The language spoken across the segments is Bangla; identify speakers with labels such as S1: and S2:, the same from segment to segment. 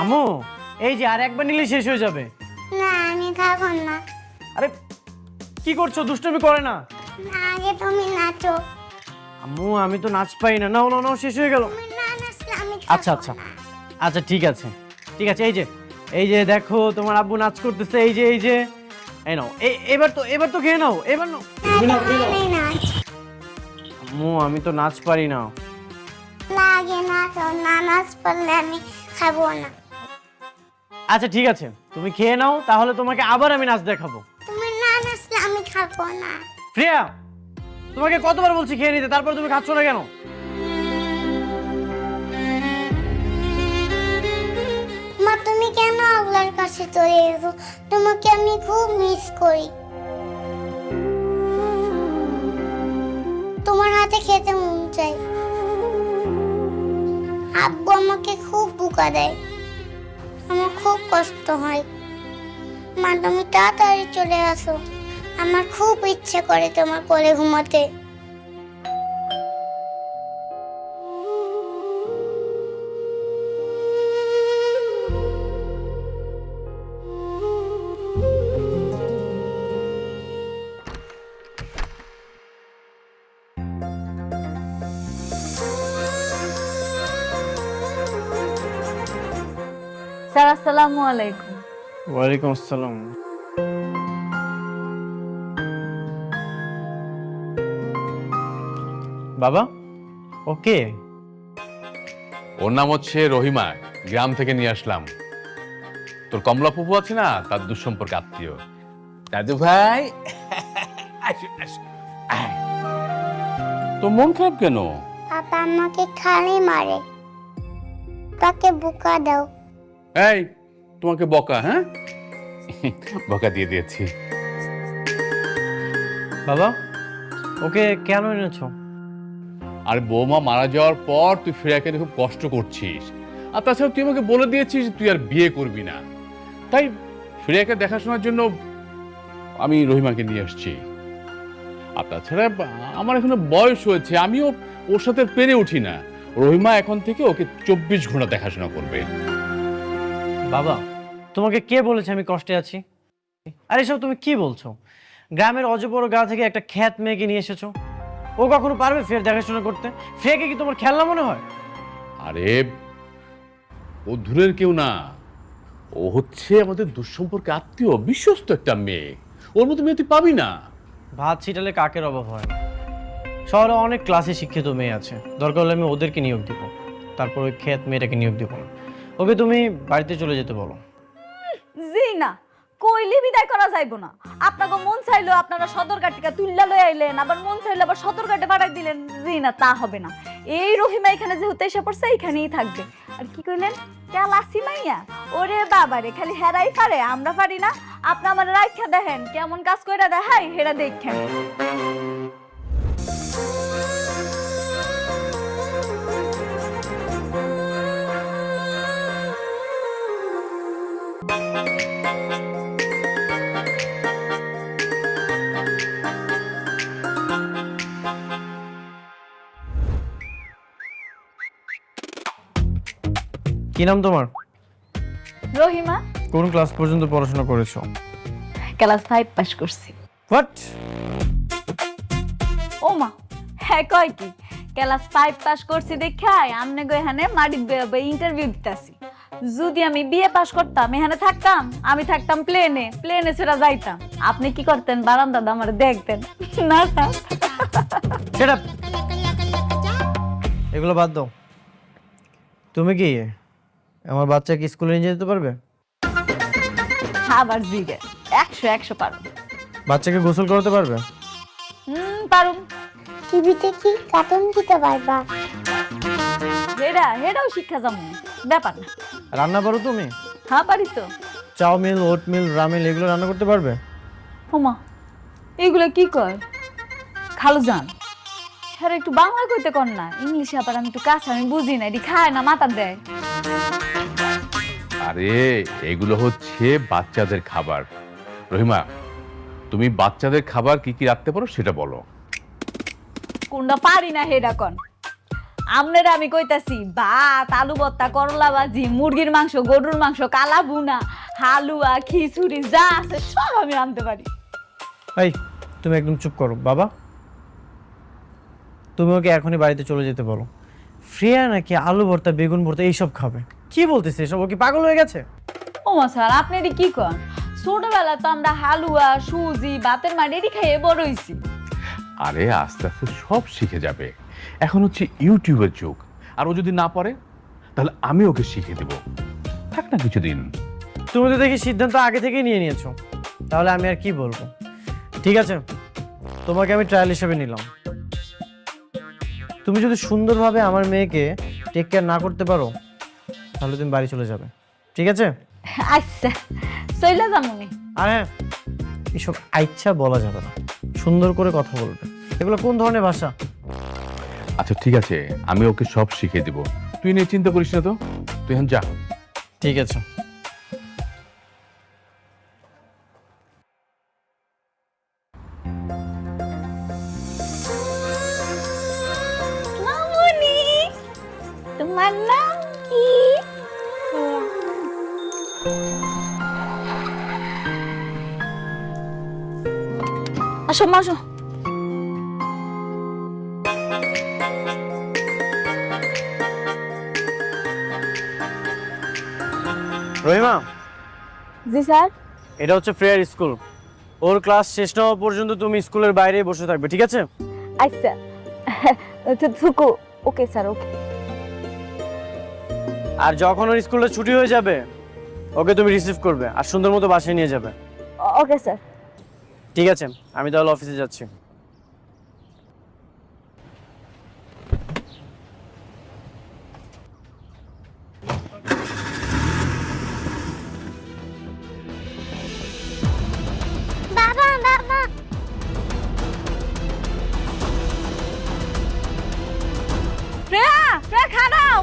S1: আম্মু এই যে আর একবার নিলে শেষ হয়ে যাবে।
S2: না আমি খাবো না।
S1: আরে কি করছো, দুষ্টুমি করে না।
S2: না, আগে তুমি নাচো।
S1: আম্মু আমি তো নাচ পাই না। নাও নাও নাও, শেষ হয়ে গেল।
S2: তুমি না নাচলে আমি
S1: আচ্ছা
S2: খাবো
S1: আচ্ছা
S2: না।
S1: আচ্ছা ঠিক আছে ঠিক আছে। এই যে দেখো তোমার আব্বু নাচ করতেছে। এই যে এই নাও, এবার তো খেয়ে নাও, এবার নাও।
S2: আমি নাচ।
S1: আম্মু আমি তো নাচ পারি না।
S2: লাগে নাচো, না নাচ পারলে আমি খাবো না।
S1: আচ্ছা ঠিক আছে, তুমি খেয়ে নাও, তাহলে তোমাকে আবার আমি নাচ দেখাবো।
S2: তুমি না নাচলে আমি খাবো না।
S1: প্রিয়া, তোমাকে কতবার বলছি খেয়ে নিতে, তারপর তুমি খাচ্ছ না কেন?
S2: মা তুমি কেন আল্লাহর কাছে চলে এসো? তোমাকে আমি খুব মিস করি। তোমার হাতে খেতে মন চাই। আব্বু আমাকে খুব বকা দেয়, আমার খুব কষ্ট হয়। মা তুমি তাড়াতাড়ি চলে আসো, আমার খুব ইচ্ছে করে তোমার কোলে ঘুমাতে।
S3: স্যার আসসালামু আলাইকুম।
S1: ওয়ালাইকুম আসসালাম। বাবা ওকে?
S4: ওর নাম হচ্ছে রহিমা, গ্রাম থেকে নিয়ে আসলাম। তোর কমলা ফুপু আছে না, তার দুঃসম্পর্কে আত্মীয়। দাদু ভাই, আসো, আসো, আয়। তো মন খারাপ কেন?
S2: পাপা আমাকে খালি মারে, তাকে বোকা দাও।
S4: এই তোমাকে বকা? হ্যাঁ, বকা দিয়ে দিয়েছি।
S1: বাবা ওকে কেন এনেছো?
S4: আর বৌমা মারা যাওয়ার পর তুই ফিরাকে নিয়ে খুব কষ্ট করছিস, আর তাছাড়া তুই আমাকে বলে দিয়েছিস যে তুই আর বিয়ে করবি না। তাই ফিরাকে দেখাশোনার জন্য আমি রহিমাকে নিয়ে আসছি। আর তাছাড়া আমার এখনো বয়স হয়েছে, আমিও ওর সাথে পেরে উঠি না। রহিমা এখন থেকে ওকে 24 ঘন্টা দেখাশোনা করবে।
S1: বাবা তোমাকে কে বলেছে আমি কষ্টে আছি? আর এসব তুমি কি বলছো? গ্রামের অজবড় গা থেকে একটা খ্যাত মেয়েকে নিয়ে এসেছো, ও কখনো পারবে ফের দেখাশোনা করতে? ফ্রেকে কি তোমার খেলনা মনে হয়?
S4: আরে ও দূরের কেউ না, ও হচ্ছে আমাদের দুঃসম্পর্কে আত্মীয়, বিশ্বস্ত একটা মেয়ে। ওর মতো মেয়ে তুই পাবি না।
S1: ভাত ছিটালে কাকের অভাব হয় না। শহরে অনেক ক্লাসে শিক্ষিত মেয়ে আছে, দরকার হলে আমি ওদেরকে নিয়োগ দিব, তারপর ওই খ্যাত মেয়েটাকে নিয়োগ দিব না। ওকে তুমি বাড়িতে চলে যেতে বলো।
S3: জি না, কইলে বিদায় করা যাইবো না। আপনাকে মন চাইলো আপনারা সদরঘাট থেকে তুল্লা লয়ে আইলেন, আবার মন চাইলো আবার সদরঘাটে পাঠাই দিলেন। জি না, তা হবে না। এই রহিমা এখানে যেহেতু এসে পড়ছে, এইখানেই থাকবে। আর কি কইলেন? কেলাসি মাইয়া? ওরে বাবারে, খালি হেরাই পারে, আমরা পারি না। আপনি আমার রাইখা দেখেন কেমন কাজ কইরা দেখাই, হেরা দেখেন।
S1: কি নাম তোমার?
S3: রহিমা
S1: কোন ক্লাস পর্যন্ত পড়াশোনা করেছো?
S3: ক্লাস 5 পাস করছি।
S1: হোয়াট?
S3: ও মা, হ্যাঁ কয় কি? ক্লাস 5 পাস করছি দেখাই আমনে গো এখানে মাটি ইন্টারভিউ দিতাছি। যদি আমি বিএ পাস করতাম, এখানে থাকতাম, আমি থাকতাম প্লেনে ছেড়ে যাইতাম। আপনি কি করতেন? বারান্দাতে আমার দেখতেন না স্যার?
S1: সেটা এগুলো বাদ দাও। তুমি কি আমার বাচ্চাকে স্কুলে নিয়ে যেতে পারবে?
S3: আবার জিগে 100 পারুম।
S1: বাচ্চাকে গোসল করাতে পারবে?
S3: পারুম।
S2: টিভিতে কি কার্টুন দিতে পারবা?
S3: হেডাও শিক্ষা যাবো, ব্যাপার না।
S1: রান্না পারো তুমি?
S3: হ্যাঁ পারি তো।
S1: চাউমিন, ওটমিল, রামেন এগুলো রান্না করতে পারবে?
S3: ওমা, এইগুলো কি কয়? খালু যান, হ্যাঁ একটু বাংলা কইতে কর না। ইংলিশে আবার আমি একটু কাছে, আমি বুঝি না। এটি খায় না, মাথা দেয়।
S4: আরে এগুলো হচ্ছে বাচ্চাদের খাবার। রহিমা, তুমি বাচ্চাদের খাবার কি কি রাখতে পারো সেটা বলো।
S3: কোনটা পারি না হেডা কন। আপনারা আমি কইতাছি ভাত, আলু ভর্তা, করলা ভাজি, মুরগির মাংস, গরুর মাংস, কালা ভুনা, হালুয়া, খিচুড়ি যা আছে সব আমি আনতে পারি।
S1: এই তুমি একদম চুপ করো বাবা। তুমি ওকে এখনই বাড়িতে চলে যেতে বলো। ফ্রিয়া নাকি আলু ভর্তা, বেগুন ভর্তা এইসব খাবে? কি বলতেছে এসব? ও কি পাগল হয়ে গেছে?
S3: ওমা স্যার আপনি এটি কি করেন? ছোটবেলা তো আমরা হালুয়া, সুজি, ভাতের মাড়ি এটি খাইয়ে বড় হইছি।
S4: আরে আস্তে আস্তে সব শিখে যাবে। এখন হচ্ছে ইউটিউবের যুগ। আর ও যদি না পারে তাহলে আমি ওকে শিখিয়ে দেব। থাক না কিছুদিন।
S1: তুমি তো দেখি সিদ্ধান্ত আগে থেকেই নিয়ে নিয়েছো, তাহলে আমি আর কি বলবো। ঠিক আছে, তোমাকে আমি ট্রায়াল হিসেবে নিলাম। তুমি যদি সুন্দরভাবে আমার মেয়েকে টেক কেয়ার না করতে পারো তাহলে তুমি বাড়ি চলে যাবে, ঠিক আছে?
S3: আচ্ছা চইলা যামুনি।
S1: আর হ্যাঁ, এসব আইচ্ছা বলা যাবে না, সুন্দর করে কথা বলবে। এগুলো কোন ধরনের ভাষা?
S4: আচ্ছা ঠিক আছে, আমি ওকে সব শিখিয়ে দেব। তুই নিয়ে চিন্তা করিস না তো, তুই এখন যা।
S1: ঠিক আছে।
S3: মামুনি তোমার নাম কি? আসো মা আসো।
S1: রহিমা,
S3: জি স্যার।
S1: এটা হচ্ছে ফ্রেয়ার স্কুল। ওর ক্লাস শেষ না হওয়া পর্যন্ত তুমি স্কুলের বাইরে বসে থাকবে, ঠিক আছে?
S3: আচ্ছা থুকু। Okay sir okay.
S1: আর যখন ওর স্কুলটা ছুটি হয়ে যাবে ওকে তুমি রিসিভ করবে আর সুন্দর মতো বাসায় নিয়ে যাবে।
S3: Okay sir.
S1: ঠিক আছে, আমি তাহলে অফিসে যাচ্ছি।
S2: বাবা বাবা
S3: শ্রেয়া শ্রেয়া খানাও।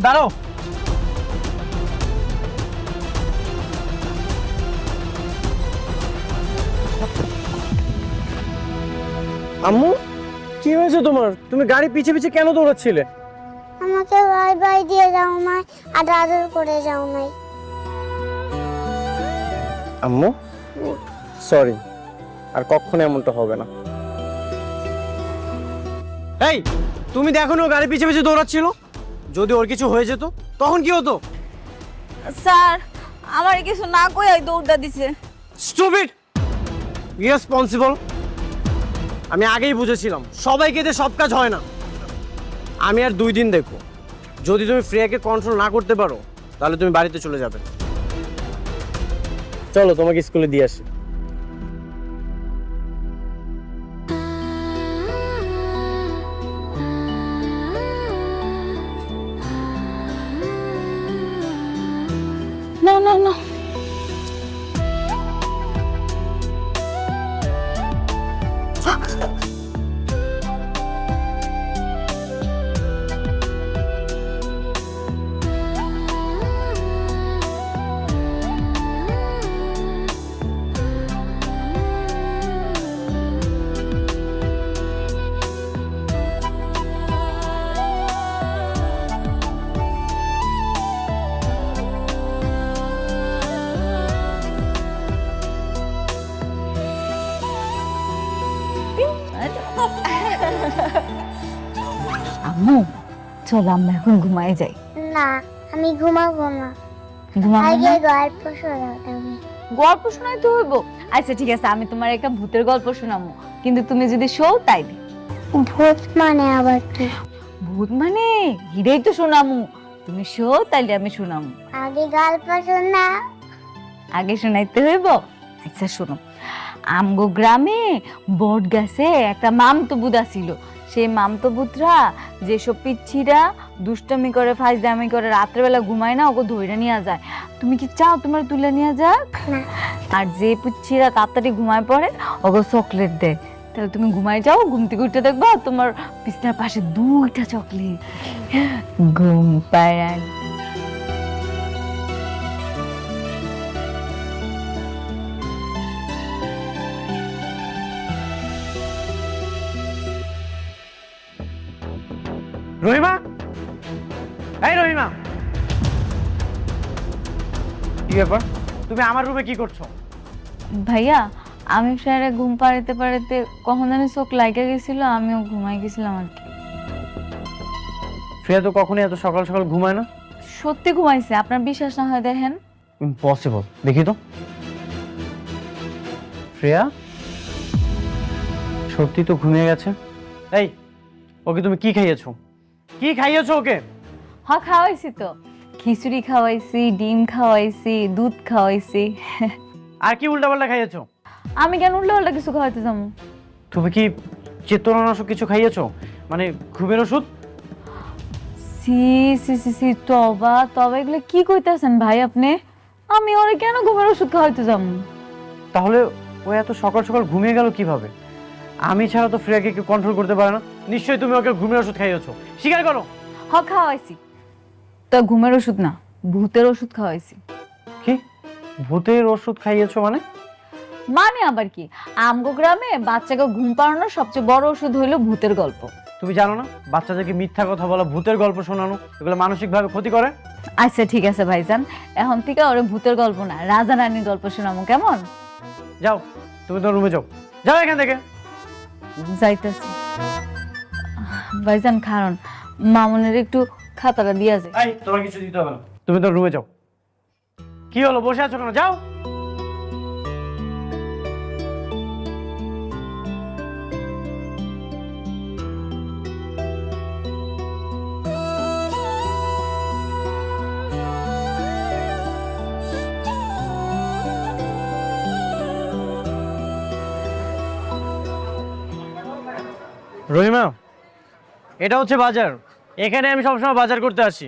S1: দাঁড়াও। আম্মু, কি হয়েছে তোমার? তুমি গাড়ি পিছে পিছে কেন দৌড়াচ্ছিলে?
S2: আমাকে বাই বাই দিয়ে যাও নাই আর আদর করে যাও নাই।
S1: আম্মু সরি, আর কখনো এমনটা হবে না। এই তুমি দেখো না ও গাড়ি পিছে পিছে দৌড়াচ্ছিল? যদি ওর কিছু হয়ে যেত তখন কি হতো?
S3: স্যার আমার কিছু না কই দৌড়টা দিছে।
S1: Stupid, irresponsible. আমি আগেই বুঝেছিলাম সবাইকে দিয়ে সব কাজ হয় না। আমি আর 2 দিন দেখো, যদি তুমি ফ্রিয়াকে কন্ট্রোল না করতে পারো তাহলে তুমি বাড়িতে চলে যাবে। চলো তোমাকে স্কুলে দিয়ে আসি।
S3: না না না আম্মু চল আমরা এখন ঘুমাই যাই।
S2: না আমি ঘুমাবো না,
S3: ঘুমাবো
S2: আগে
S3: না?
S2: গল্প শোনাবো।
S3: গল্প শোনাইতে হইব? আচ্ছা ঠিক আছে, আমি তোমার একটা ভূতের গল্প শোনাবো, কিন্তু তুমি যদি শো তাইলে।
S2: ভূত মানে আবার কি?
S3: ভূত মানে হিরেই তো শোনামু, তুমি শো তাইলে আমি শোনামু।
S2: আগে গল্প শোনা।
S3: আগে শোনাইতে হইব? আচ্ছা শোনো। আমগো গ্রামে বট গাছে একটা মামতো বুদা ছিল। সেই মামতো বুতরা যেসব পিচ্ছিরা দুষ্টামি করে, ফাজদামি করে, রাত্রেবেলা ঘুমায় না, ওকে ধইরা নিয়ে যায়। তুমি কি চাও তোমার তুলে নিয়ে যাক? আর যে পিচ্ছিরা তাড়াতাড়ি ঘুমায় পড়ে ওকে চকলেট দেয়। তাহলে তুমি ঘুমাই যাও, ঘুম থেকে উঠে দেখবা তোমার বিছনার পাশে 2টা চকলেট। ঘুম পাড়া।
S1: রহিমা, এই রহিমা, কি ব্যাপার? তুমি আমার রুমে কি করছো?
S3: ভাইয়া আমি ফ্রেন্ডে ঘুম পাড়াতে পাড়াতে কখন জানি চোখ লাগা গেছিল, আমিও ঘুমাই গেছিলাম আর কি।
S1: ফ্রেয়া তো কখনই এত সকাল সকাল ঘুমায় না।
S3: সত্যি ঘুমাইছে, আপনার বিশ্বাস না হয় দেখেন।
S1: ইম্পসিবল, দেখি তো। শ্রেয়া সত্যি তো ঘুমিয়ে গেছে। এই, ওকে তুমি কি খাইয়েছো? কি খাইয়েছো ওকে?
S3: হ্যাঁ খাওয়াইছি তো, খিচুড়ি খাওয়াইছি, ডিম খাওয়াইছি, দুধ খাওয়াইছি।
S1: আর কি উল্টাপাল্টা খাইয়েছো?
S3: আমি কেন উল্টো পাল্টা কিছু খাওয়াইতে যাবো?
S1: তুমি কি চেতনানাশক কিছু খাইয়েছো, মানে ঘুমের ওষুধ?
S3: সি সি সি সি, তবা তবা, এগুলো কি কইতেছেন ভাই আপনি? আমি ওরে কেন ঘুমের ওষুধ খাওয়াইতে যাবো?
S1: তাহলে ও এত সকাল সকাল ঘুমিয়ে গেল কিভাবে? আমি ছাড়া তো ফ্রেয়াকে কেউ কন্ট্রোল করতে পারে না। নিশ্চয়ই তুমি ওকে ঘুমের ওষুধ খাইয়েছো, স্বীকার করো।
S3: হ্যাঁ খাওয়াইছি, তো ঘুমের ওষুধ না, ভূতের ওষুধ খাওয়াইছি।
S1: কি ভূতের ওষুধ খাইয়েছো মানে?
S3: মানে আবার কি, আমগো গ্রামে বাচ্চাকে ঘুম পাড়ানোর সবচেয়ে বড় ওষুধ হইলো ভূতের গল্প।
S1: তুমি জানো না বাচ্চাদেরকে মিথ্যা কথা বলা, ভূতের গল্প শোনানো, এগুলো মানসিকভাবে ক্ষতি করে।
S3: আচ্ছা ঠিক আছে ভাইজান, এখন থেকে ওরে ভূতের গল্প না, রাজা রানীর গল্প শোনাবো, কেমন?
S1: যাও, তুমি তো রুমে যাও, যাও এখান থেকে।
S3: যাইতেছি ভাইজান, কারণ মামুনের একটু খাতাটা দিয়া যায়।
S1: এই, তোমার কিছু দিতে হবে না, তুমি তো রুমে যাও। কি হলো, বসে আছো কেন? যাও। রহিমা, এটা হচ্ছে বাজার। এখানে আমি সবসময় বাজার করতে আসি।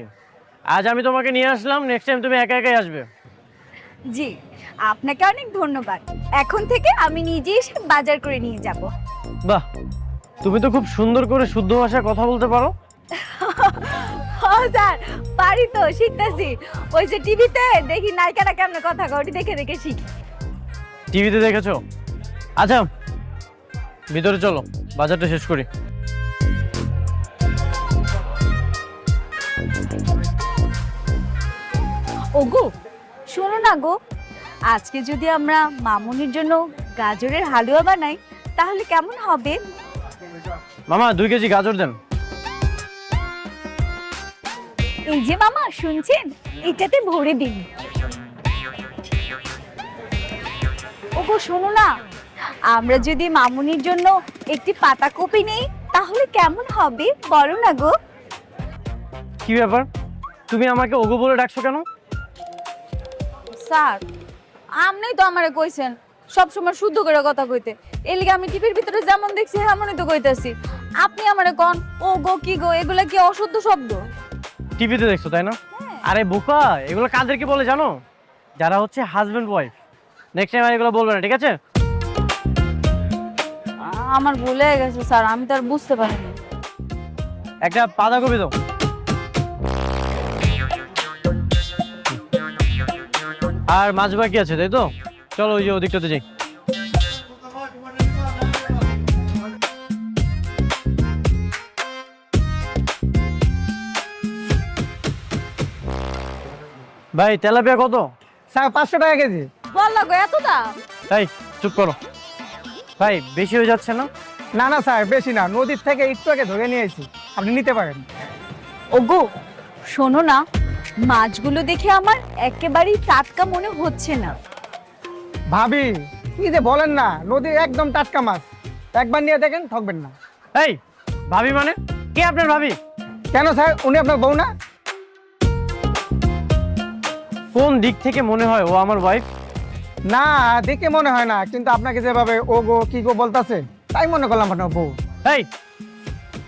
S1: আজ আমি তোমাকে নিয়ে আসলাম, নেক্সট টাইম তুমি একা একাই আসবে।
S5: জি, আপনাকে অনেক ধন্যবাদ। এখন থেকে আমি নিজে এসে বাজার করে নিয়ে যাব।
S1: বাহ, তুমি তো খুব সুন্দর করে শুদ্ধ ভাষায় কথা বলতে পারো।
S5: হ্যাঁ স্যার, পারি তো, শিখতেছি। ওই যে টিভিতে দেখি নায়িকারা কেমন কথা কয়, ওটি দেখে দেখে শিখি।
S1: টিভিতে দেখেছো? আচ্ছা, ভিতরে চলো, বাজারটা শেষ করি।
S5: ওগো শোনো না গো, আজকে যদি আমরা মামুনির জন্য গাজরের হালুয়া বানাই তাহলে কেমন হবে?
S1: মামা 2 কেজি গাজর দেন।
S5: এই যে মামা, শুনছেন, এটাতে ভরে দিন। ওগো শোনো না, আমরা যদি মামুনির জন্য একটি পাতাকপি নেই তাহলে কেমন হবে বলো না গো?
S1: কি ব্যাপার, তুমি আমাকে ওগো বলে ডাকছো কেন?
S3: স্যার আপনি তো আমারে কইছেন সবসময় শুদ্ধ করে কথা কইতে, এর লিগে আমি টিভির ভিতরে যেমন দেখছি তেমনই তো কইতাছি। আপনি আমারে কোন ও গো কি গো, এগুলা কি অশুদ্ধ শব্দ?
S1: টিভিতে দেখছো তাই না? আরে বোকা, এগুলো কাদেরকে বলে জানো? যারা হচ্ছে হাজবেন্ড ওয়াইফ। নেক্সট টাইম আর এগুলো বলবে না, ঠিক আছে?
S3: আমার ভুলে গেছে স্যার, আমি তো আর বুঝতে পারিনি।
S1: একটা বাঁধাকপি দাও। আর মাছ বাকি আছে তাই তো? চলো ওই যে ওদিকটাতে যাই। ভাই তেলাপিয়া কত?
S6: স্যার 500 টাকা কেজি।
S3: বললা গো এত দাম?
S1: এই চুপ করো ভাই, বেশি হয়ে যাচ্ছে না?
S6: না না স্যার, বেশি না, নদীর থেকে একটু আগে ধরে নিয়ে এসেছি, আপনি নিতে পারেন।
S5: ওগো শোনো না, মাছগুলো দেখে আমার একেবারেই টাটকা মনে হচ্ছে না।
S6: ভাবি কি যে বলেন না, নদীর একদম টাটকা মাছ, একবার নিয়ে দেখেন, ঠকবেন না।
S1: এই ভাবি মানে কে আপনার ভাবি?
S6: কেন স্যার, উনি আপনার বউ না?
S1: কোন দিক থেকে মনে হয় ও আমার ওয়াইফ?
S6: না, দেখে মনে হয় না, কিন্তু আপনাকে যেভাবে ও গো কি গো বলতাছে তাই মনে করলাম আপনার বউ।
S1: এই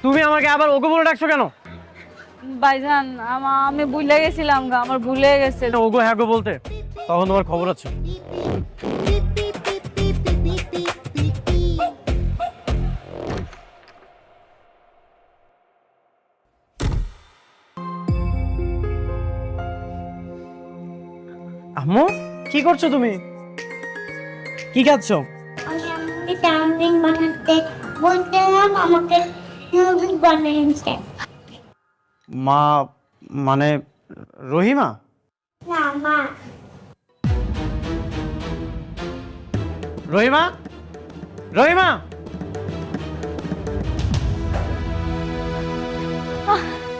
S1: তুমি আমাকে আবার ওকে বলে ডাকছো কেন?
S3: ভাইজান আমি ভুলে গেছিলাম গো, আমার ভুলে গেছে।
S1: ওগো হ্যাঁ গো বলতে, তখন তোমার খবর আছে। আম্মু কি করছো তুমি? কি খাচ্ছো?
S2: আমি আমাকে চাউমিন বানাতে বলছিলাম, আমাকে নুডলস বানিয়েছে।
S1: মা মানে রহিমা?
S2: না মা।
S1: রহিমা, রহিমা!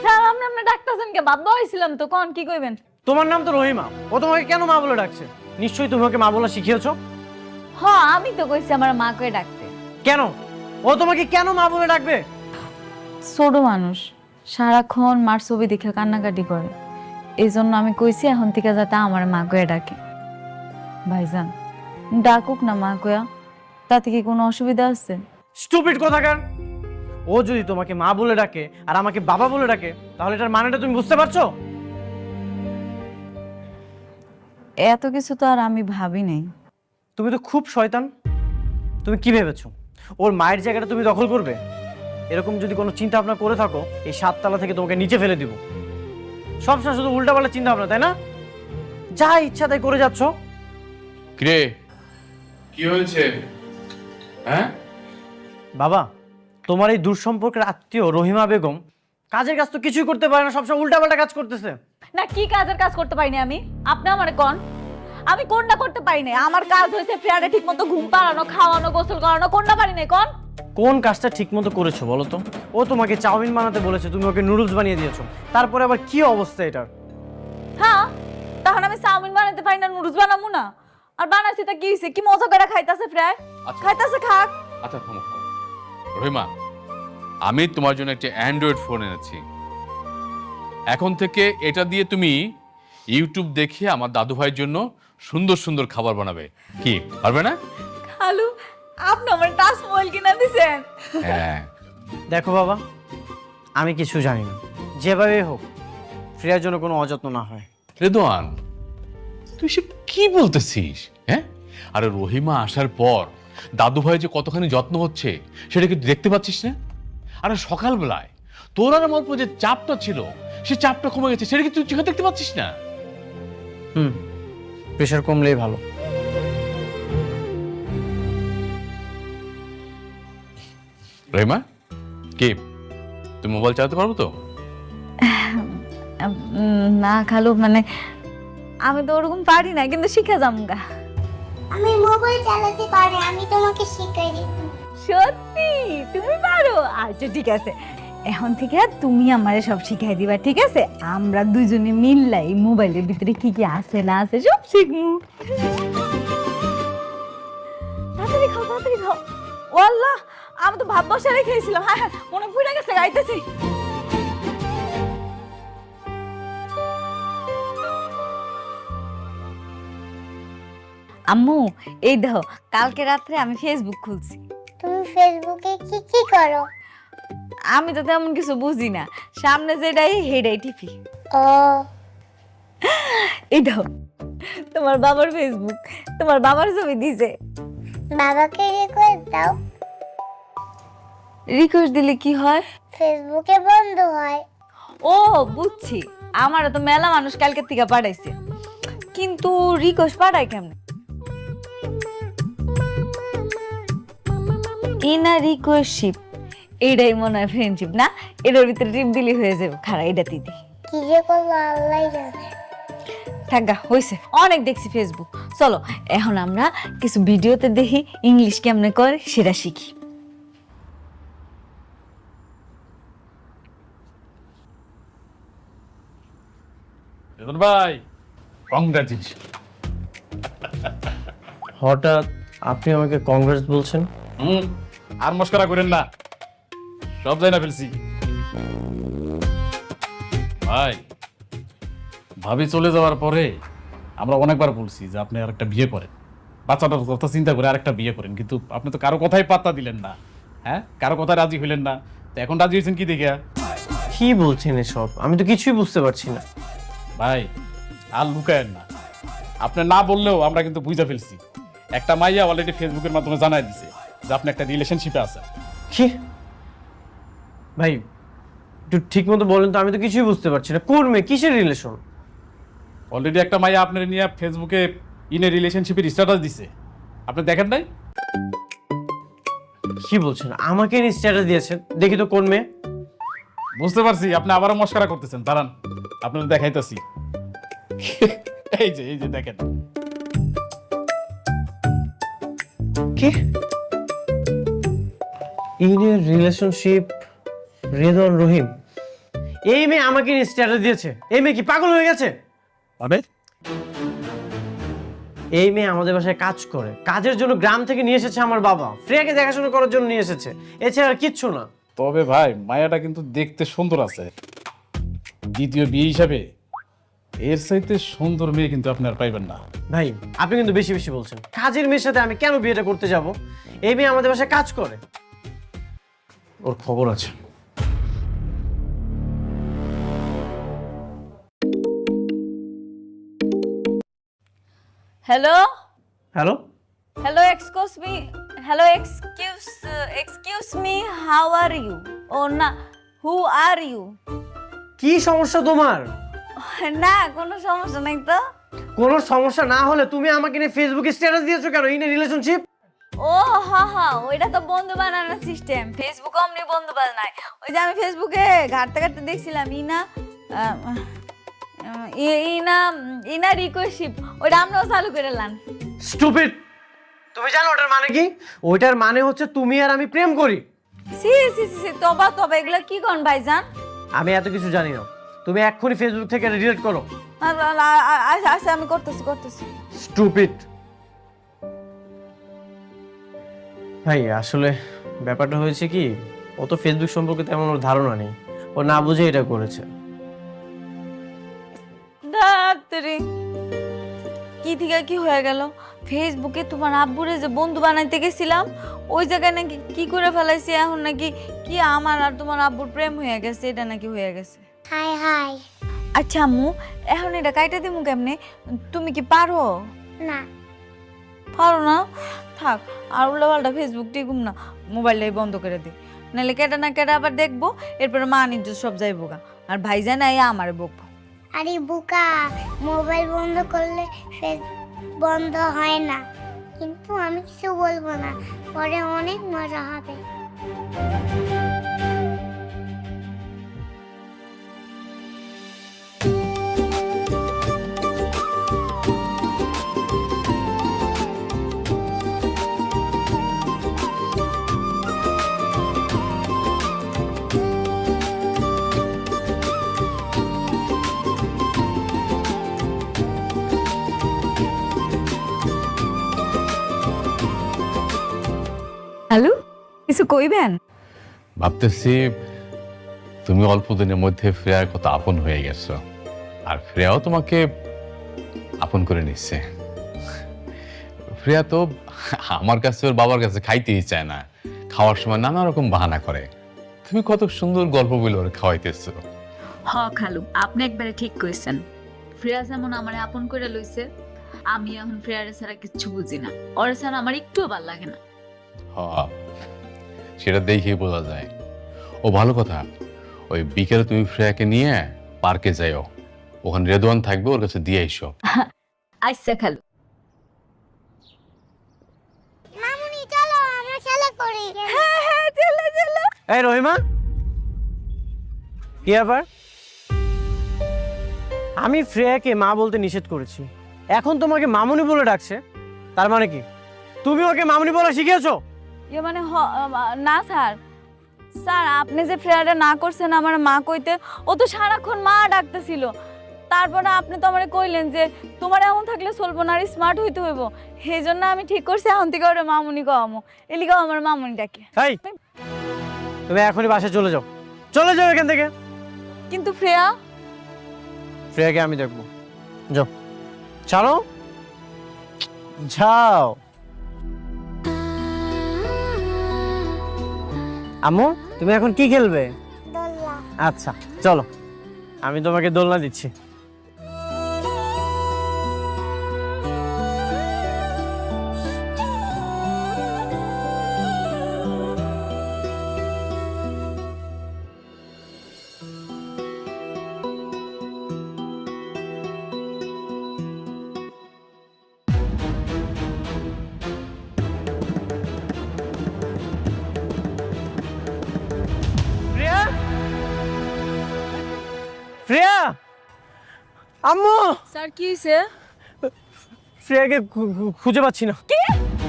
S3: স্যার আপনি আপনি ডাক্তারছেন কে? বাধ্য হয়েছিলাম তো, কোন কি কইবেন?
S1: তোমার নাম তো রহিমা, ও তোমাকে কেন মা বলে ডাকছে? নিশ্চয়ই তুমি ওকে মা বলা শিখিয়েছো।
S3: হ্যাঁ আমি তো কইছি আমার মা কয়ে ডাকতে।
S1: কেন ও তোমাকে কেন মা বলে ডাকবে?
S3: ছোট মানুষ সারাক্ষণ মার ছবি দেখে কান্নাকাটি করে, এই জন্য আমি কইছি এখন থেকে যাতে আমার মা কয়ে ডাকে। ভাইজান ডাকুক না মা কয়া, তাতে কি কোনো অসুবিধা আছে?
S1: স্টুপিড কোথাকার! ও যদি তোমাকে মা বলে ডাকে আর আমাকে বাবা বলে ডাকে, তাহলে এটার মানেটা তুমি বুঝতে পারছো?
S3: এত কিছু তো আর আমি ভাবি নাই।
S1: তুমি তো খুব শয়তান। তুমি কি ভেবেছো ওর মায়ের জায়গাটা তুমি দখল করবে? এরকম যদি কোনো চিন্তা ভাবনা করে থাকো, এই 7 তলা থেকে তোমাকে নিচে ফেলে দিব। সবসময় শুধু উল্টাপাল্টা চিন্তা ভাবনা, তাই না? যা ইচ্ছা তাই করে যাচ্ছ।
S4: কিরে, কি হয়েছে? হ্যাঁ
S1: বাবা, তোমার এই দূরসম্পর্কের আত্মীয় রহিমা বেগম কাজের কাজ তো কিছুই করতে পারে না, সবসময় উল্টাপাল্টা কাজ করতেছে।
S3: না কি কাজের কাজ করতে পারিনি আমি? আপনি আমারে কোন? আমি কোনটা করতে পারি না? আমার কাজ হয়েছে ফ্রেয়ারে ঠিক মতো ঘুম পাড়ানো, খাওয়ানো, গোসল করানো, কোনটা পারি না কোন?
S1: কোন কাজটা ঠিক মতো করেছো বলো তো? ও তোমাকে চাউমিন বানাতে বলেছে, তুমি ওকে নুডলস বানিয়ে দিয়েছো। তারপরে আবার কি অবস্থা এটার?
S3: হ্যাঁ তখন আমি চাউমিন বানাতে পারি না, নুডলস বানাবো না? আর বানাইছি তা কি হইছে? কি মজা করে খাইতাছে ফ্রাই,
S4: আচ্ছা।
S3: খাইতাছে খাক।
S4: আচ্ছা থামো থামো। রহিমা, আমি তোমার জন্য একটা অ্যান্ড্রয়েড ফোন এনেছি। এখন থেকে এটা দিয়ে তুমি ইউটিউব দেখে আমার দাদু ভাইয়ের জন্য সুন্দর সুন্দর খাবার বানাবে। কি পারবে না?
S3: খালু আপনি আমার টাচ মোবাইল কিনা দিছেন?
S4: হ্যাঁ।
S1: দেখো বাবা, আমি কিছু জানি না, যেভাবে হোক ফ্রিয়ার জন্য কোনো অযত্ন না হয়।
S4: রেদওয়ান, তুই সব কি বলতেছিস? হ্যাঁ, আরে রহিমা আসার পর দাদু ভাই যে কতখানি যত্ন হচ্ছে সেটা কি তুই দেখতে পাচ্ছিস না? আরে সকালবেলায় তোর আর আমার উপর যে চাপটা ছিল সে চাপটা কমে গেছে, সেটা কি তুই চোখে দেখতে পাচ্ছিস না?
S1: প্রেশার কমলেই ভালো।
S4: রহিমা, কি তুই মোবাইল চালাতে পারবো তো?
S3: না খালু, মানে আমি তো ওরকম পারি না, কিন্তু শিখে যামগা।
S2: আমি মোবাইল চালাতে পারি, আমি তোমাকে শিখাই দিব।
S3: সত্যি তুমি পারো? আচ্ছা ঠিক আছে, এখন থেকে তুমি আমারে সব শিখাই দিবা, ঠিক আছে? আমরা দুজনে মিললাই মোবাইলের ভিতরে কি কি আছে না আছে সব শিখমু। তাড়াতাড়ি খাও, তাড়াতাড়ি খাও। ও আল্লাহ, আমি তো ভাত বসা রেখেছিলাম। হ্যাঁ হ্যাঁ, মনে পড়ে গেছে, গাইতেছি। আম্মু এই দেখো, কালকে রাত্রে আমি ফেসবুক খুলছি।
S2: তুমি ফেসবুকে কি কি করো?
S3: আমি তো তেমন কিছু বুঝি না, সামনে যেটাই হেডাই টিপি।
S2: ও
S3: এই দেখো তোমার বাবার ফেসবুক, তোমার বাবার ছবি দিছে।
S2: বাবাকে রিকোয়েস্ট দাও,
S3: রিকোয়েস্ট দিলে কি হয়?
S2: ফেসবুকে বন্ধ হয়।
S3: ও বুঝছি, আমারও তো মেলা মানুষ কালকে থেকে পাঠাইছে, কিন্তু রিকোয়েস্ট পাঠায় কেমনে? ইনা রিকোয়েস্টশিপ, এইটাই মনে হয় ফ্রেন্ডশিপ না? এটার ভিতরে টিপ দিলি হয়ে যাবে। খারা এটা দিদি
S2: কি যে করবো আল্লাহ জানে।
S3: থাকা হয়েছে, অনেক দেখছি ফেসবুক। চলো এখন আমরা কিছু ভিডিওতে দেখি ইংলিশ কেমনে করে সেটা শিখি।
S4: ভাই কংগ্রাচুলেশন।
S1: হঠাৎ আপনি আমাকে কংগ্রেস বলছেন?
S7: আর মস্করা করেন না, সব যাই না ফেলছি। ভাই, ভাবি চলে যাওয়ার পরে আমরা অনেকবার বলছি যে আপনি আর একটা বিয়ে করেন, বাচ্চাটার কথা চিন্তা করে আরেকটা বিয়ে করেন, কিন্তু আপনি তো কারো কথাই পাত্তা দিলেন না। হ্যাঁ, কারো কথা রাজি হইলেন না, তো এখন রাজি হয়েছেন কি দেখে?
S1: কি বলছেন এসব? আমি তো কিছুই বুঝতে পারছি না।
S7: ভাই আর লুকায়েন না, আপনি না বললেও আমরা কিন্তু বুঝে ফেলছি। একটা মাইয়া অলরেডি ফেসবুকের মাধ্যমে জানাই দিছে যে আপনি একটা রিলেশনশিপে আছেন।
S1: কি ভাই, একটু ঠিক মতো বলেন তো, আমি তো কিছুই বুঝতে পারছি না। কোন মেয়ে, কিসের রিলেশন?
S7: অলরেডি একটা মাইয়া আপনার নিয়ে ফেসবুকে ইনে রিলেশনশিপের স্ট্যাটাস দিছে, আপনি দেখেন নাই?
S1: কি বলছেন? আমাকে স্ট্যাটাস দিয়েছেন? দেখি তো কোন মেয়ে।
S7: বুঝতে পারছি আপনি আবারও মস্করা করতেছেন, দাঁড়ান আপনারা দেখাইতেছি। এই যে দেখেন।
S1: কি ইনের রিলেশনশিপ রেদন রহিম, এই মেয়ে আমাকে স্ট্যাটাস দিয়েছে। এই মেয়ে কি পাগল হয়ে গেছে?
S7: মানে
S1: এই মেয়ে আমাদের বাসায় কাজ করে, কাজের জন্য গ্রাম থেকে নিয়ে এসেছে আমার বাবা, ফ্রিয়াকে দেখাশোনা করার জন্য নিয়ে এসেছে, এছাড়া আর কিচ্ছু না।
S7: তবে ভাই মায়াটা কিন্তু দেখতে সুন্দর আছে, দ্বিতীয় বিয়ে হিসাবে এর চাইতে সুন্দর মেয়ে কিন্তু আপনি আর পাইবেন না।
S1: ভাই আপনি কিন্তু বেশি বেশি বলছেন। কাজের মেয়ের সাথে আমি কেন বিয়েটা করতে যাব? এই মেয়ে আমাদের বাসায় কাজ করে।
S7: ওর খবর আছে।
S3: Hello
S1: hello,
S3: hello excuse me, how are you? ও না, হু আর ইউ?
S1: কি সমস্যা তোমার?
S3: না কোনো সমস্যা নাই তো।
S1: কোনো সমস্যা না হলে তুমি আমাকে নিয়ে ফেসবুকে স্ট্যাটাস দিয়েছো কেন? ইনের রিলেশনশিপ।
S3: ও হ্যাঁ, ওইটা তো বন্ধু বানানোর সিস্টেম। ফেসবুকে অমনি বন্ধু বানায়। ওই যে আমি ফেসবুকে ঘাটতে ঘাটতে দেখছিলাম ইনা রিকোয়েস্ট, ওইটা আমরাও চালু করে লান।
S1: স্টুপিড! তুমি জানো ওটার মানে কি? ওইটার মানে হচ্ছে তুমি আর আমি প্রেম করি।
S3: সি তবা এগুলো কি কোন ভাইজান?
S1: আমি এত কিছু জানি না। তুমি এক্ষুনি ফেসবুক থেকে ডিলিট করো।
S3: আচ্ছা আমি করতেছি।
S1: স্টুপিড! ভাই আসলে ব্যাপারটা হয়েছে কি, ও তো ফেসবুক সম্পর্কে তেমন ওর ধারণা নেই, ও না বুঝে এটা করেছে।
S3: ডাক্তারি কি থেকে কি হয়ে গেল? ফেসবুকে তোমার আব্বুরে যে বন্ধু বানাইতে গেছিলাম ওই জায়গায় নাকি কি করে ফেলাইছি, এখন নাকি কি আমার আর তোমার আব্বুর প্রেম হয়ে গেছে, এটা নাকি হয়ে গেছে।
S2: High high.
S3: আচ্ছা আম্মু, এখন এটা কাইটা দিমু কেমনে? তুমি কি পারো?
S2: না,
S3: পারো না? থাক, আর উল্টাপাল্টা ফেসবুক টিকুম না, মোবাইলটাই বন্ধ করে দিই, নাহলে কেটা না কেটা আবার দেখবো, এরপরে মা নিজে সব যাইবো গা, আর ভাইজান আইয়া আমারে বকবো।
S2: আরে বুকা, মোবাইল বন্ধ করলে ফেস বন্ধ হয় না। কিন্তু আমি কিছু বলবো না, পরে অনেক মজা হবে।
S5: হ্যালো, কিছু কইবেন?
S4: ভাবতেছি তুমি অল্প দিনের মধ্যে ফ্রেয়ার কত আপন হয়ে গেছো, আর ফ্রেয়াও তোমাকে আপন করে নিচ্ছে। ফ্রেয়া তো আমার কাছে ওর বাবার কাছে খাইতেই চায় না, খাওয়ার সময় নানা রকম বাহানা করে। তুমি কত সুন্দর গল্প বলে ওর খাওয়াইতেছো।
S8: হ খালু, আপনি একবারে ঠিক কইছেন। ফ্রেয়া যেমন আমারে আপন করে লইছে, আমি এখন ফ্রেয়ারে ছাড়া কিচ্ছু বুঝি না, ওরে ছাড়া আমার একটুও ভাল লাগে না।
S4: হ্যাঁ, সেটা দেখেই বোঝা যায়। ও ভালো কথা, ওই বিকেলে তুমি ফ্রেয়াকে নিয়ে পার্কে যাইও, ওখানে রেদওয়ান থাকবে, ওর কাছে দিয়ে এসো।
S8: আচ্ছা খালু।
S2: মামুনি চলো আমরা খেলা করি।
S3: হ্যাঁ চলো।
S1: এই রহিমা, কি ব্যাপার? আমি ফ্রেয়াকে মা বলতে নিষেধ করেছি, এখন তোমাকে মামুনি বলে ডাকছে, তার মানে কি তুমি ওকে মামুনি বলা শিখিয়েছো?
S3: ইয়ে মানে না স্যার আপনি যে ফ্রেয়ারে না করছেন আমার মা কইতে, ও তো সারাক্ষণ মা ডাকতেছিল। তারপরে আপনি তো আমারে কইলেন যে তোমার এমন থাকলে চলবো না, আর স্মার্ট হইতে হইব, সেই জন্য আমি ঠিক করছি এখন থেকে ওরে মামুনি কওয়ামো। এলিগাও আমার মামুনি ডাকে।
S1: এই তুমি এখনই বাসায় চলে যাও এখান থেকে।
S3: কিন্তু
S1: ফ্রেয়াকে আমি দেখবো, যাও চলো যাও। আম্মু তুমি এখন কি খেলবে?
S2: দোলনা।
S1: আচ্ছা চলো, আমি তোমাকে দোলনা দিচ্ছি। প্রিয়া, শ্রেয়া, আম্মু,
S3: স্যার কি হইছে?
S1: শ্রেয়াকে খুঁজে পাচ্ছি না।
S3: কি